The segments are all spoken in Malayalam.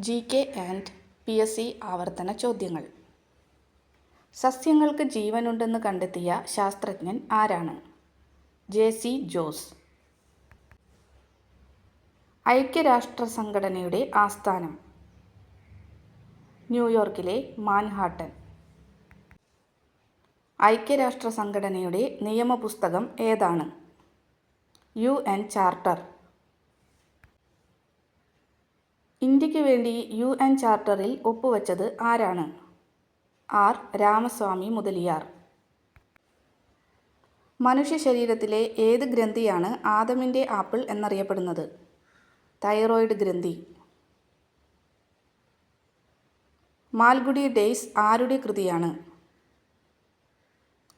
GK ആൻഡ് PSC ആവർത്തന ചോദ്യങ്ങൾ. സസ്യങ്ങൾക്ക് ജീവനുണ്ടെന്ന് കണ്ടെത്തിയ ശാസ്ത്രജ്ഞൻ ആരാണ്? JC ജോസ്. ഐക്യരാഷ്ട്രസംഘടനയുടെ ആസ്ഥാനം? ന്യൂയോർക്കിലെ മാൻഹാട്ടൻ. ഐക്യരാഷ്ട്രസംഘടനയുടെ നിയമപുസ്തകം ഏതാണ്? UN charter. ഇന്ത്യക്ക് വേണ്ടി UN ചാർട്ടറിൽ ഒപ്പുവെച്ചത് ആരാണ്? R. രാമസ്വാമി മുതലിയാർ. മനുഷ്യ ശരീരത്തിലെ ഏത് ഗ്രന്ഥിയാണ് ആദമിൻ്റെ ആപ്പിൾ എന്നറിയപ്പെടുന്നത്? തൈറോയ്ഡ് ഗ്രന്ഥി. മാൽഗുഡി ഡേയ്സ് ആരുടെ കൃതിയാണ്?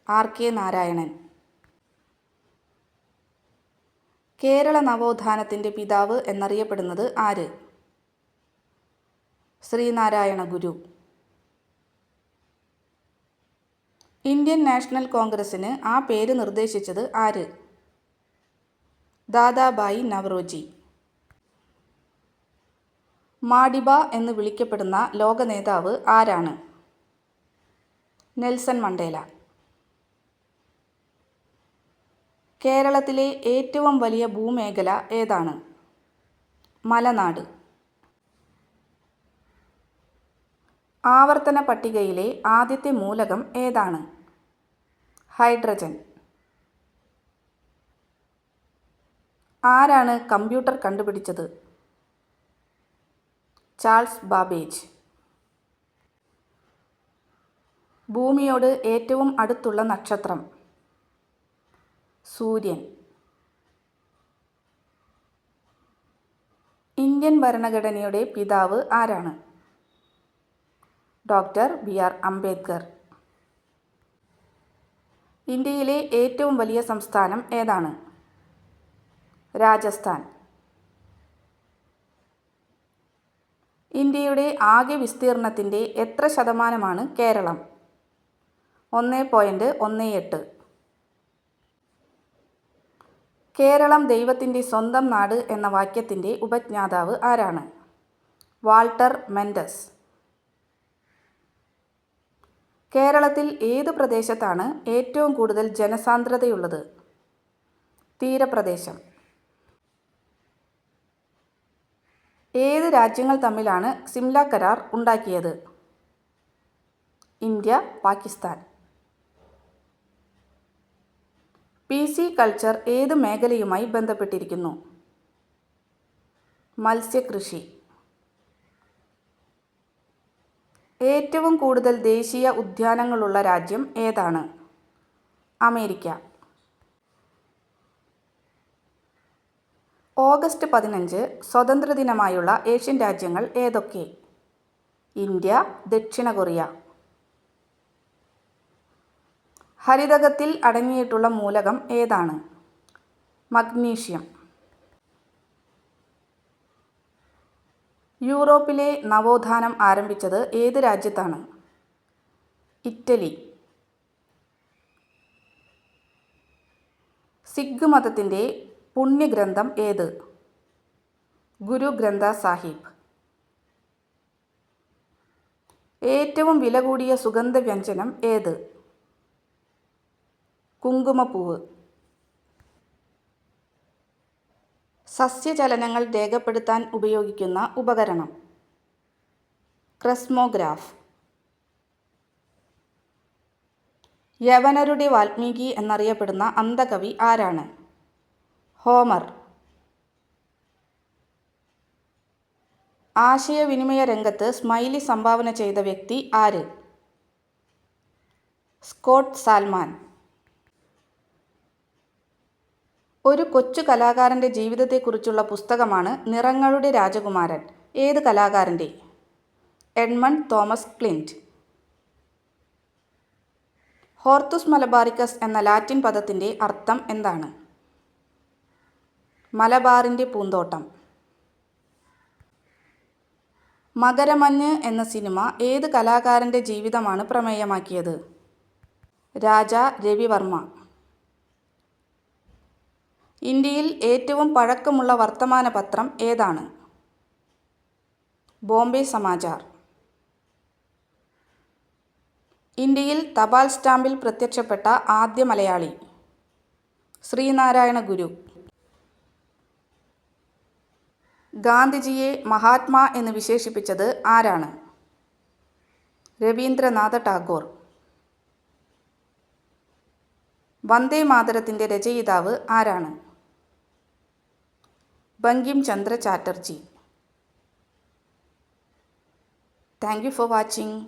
R.K. നാരായണൻ. കേരള നവോത്ഥാനത്തിൻ്റെ പിതാവ് എന്നറിയപ്പെടുന്നത് ആര്? ശ്രീനാരായണ ഗുരു. ഇന്ത്യൻ നാഷണൽ കോൺഗ്രസിന് ആ പേര് നിർദ്ദേശിച്ചത് ആര്? ദാദാഭായി നവറോജി. മാഡിബ എന്ന് വിളിക്കപ്പെടുന്ന ലോക നേതാവ് ആരാണ്? Nelson Mandela. കേരളത്തിലെ ഏറ്റവും വലിയ ഭൂമേഖല ഏതാണ്? മലനാട്. ആവർത്തന പട്ടികയിലെ ആദ്യത്തെ മൂലകം ഏതാണ്? ഹൈഡ്രജൻ. ആരാണ് കമ്പ്യൂട്ടർ കണ്ടുപിടിച്ചത്? Charles Babbage. ഭൂമിയോട് ഏറ്റവും അടുത്തുള്ള നക്ഷത്രം? സൂര്യൻ. ഇന്ത്യൻ ഭരണഘടനയുടെ പിതാവ് ആരാണ്? Doctor BR Ambedkar. ഇന്ത്യയിലെ ഏറ്റവും വലിയ സംസ്ഥാനം ഏതാണ്? രാജസ്ഥാൻ. ഇന്ത്യയുടെ ആകെ വിസ്തീർണത്തിൻ്റെ എത്ര ശതമാനമാണ് കേരളം? 1.18. കേരളം ദൈവത്തിൻ്റെ സ്വന്തം നാട് എന്ന വാക്യത്തിൻ്റെ ഉപജ്ഞാതാവ് ആരാണ്? Walter Mendes. കേരളത്തിൽ ഏത് പ്രദേശത്താണ് ഏറ്റവും കൂടുതൽ ജനസാന്ദ്രതയുള്ളത്? തീരപ്രദേശം. ഏത് രാജ്യങ്ങൾ തമ്മിലാണ് സിംല കരാർ ഉണ്ടാക്കിയത്? ഇന്ത്യ, പാകിസ്ഥാൻ. PC കൾച്ചർ ഏത് മേഖലയുമായി ബന്ധപ്പെട്ടിരിക്കുന്നു? മത്സ്യകൃഷി. ഏറ്റവും കൂടുതൽ ദേശീയ ഉദ്യാനങ്ങളുള്ള രാജ്യം ഏതാണ്? അമേരിക്ക. ഓഗസ്റ്റ് 15 സ്വതന്ത്രദിനമായുള്ള ഏഷ്യൻ രാജ്യങ്ങൾ ഏതൊക്കെ? ഇന്ത്യ, ദക്ഷിണ കൊറിയ. ഹരിതകത്തിൽ അടങ്ങിയിട്ടുള്ള മൂലകം ഏതാണ്? മഗ്നീഷ്യം. യൂറോപ്പിലെ നവോത്ഥാനം ആരംഭിച്ചത് ഏത് രാജ്യത്താണ്? ഇറ്റലി. സിഖ് മതത്തിൻ്റെ പുണ്യഗ്രന്ഥം ഏത്? ഗുരു ഗ്രന്ഥ സാഹിബ്. ഏറ്റവും വില കൂടിയ സുഗന്ധവ്യഞ്ജനം ഏത്? കുങ്കുമപ്പൂവ്. സസ്യചലനങ്ങൾ രേഖപ്പെടുത്താൻ ഉപയോഗിക്കുന്ന ഉപകരണം? ക്രെസ്മോഗ്രാഫ്. യവനരുടെ വാൽമീകി എന്നറിയപ്പെടുന്ന അന്ധകവി ആരാണ്? ഹോമർ. ആശയവിനിമയ രംഗത്ത് സ്മൈലി സംഭാവന ചെയ്ത വ്യക്തി ആര്? സ്കോട്ട് സാൽമാൻ. ഒരു കൊച്ചു കലാകാരൻ്റെ ജീവിതത്തെക്കുറിച്ചുള്ള പുസ്തകമാണ് നിറങ്ങളുടെ രാജകുമാരൻ. ഏത് കലാകാരൻ്റെ? എഡ്മണ്ട് തോമസ് ക്ലിൻറ്റ്. ഹോർത്തുസ് മലബാറിക്കസ് എന്ന ലാറ്റിൻ പദത്തിൻ്റെ അർത്ഥം എന്താണ്? മലബാറിൻ്റെ പൂന്തോട്ടം. മകരമഞ്ഞ് എന്ന സിനിമ ഏത് കലാകാരൻ്റെ ജീവിതമാണ് പ്രമേയമാക്കിയത്? രാജാ രവിവർമ്മ. ഇന്ത്യയിൽ ഏറ്റവും പഴക്കമുള്ള വർത്തമാന പത്രം ഏതാണ്? ബോംബെ സമാചാർ. ഇന്ത്യയിൽ തപാൽ സ്റ്റാമ്പിൽ പ്രത്യക്ഷപ്പെട്ട ആദ്യ മലയാളി. ശ്രീനാരായണ ഗുരു. ഗാന്ധിജിയെ മഹാത്മാ എന്ന് വിശേഷിപ്പിച്ചത് ആരാണ്? രവീന്ദ്രനാഥ ടാഗോർ. വന്ദേ മാതരത്തിൻ്റെ രചയിതാവ് ആരാണ്? Bankim Chandra Chatterjee. Thank you for watching.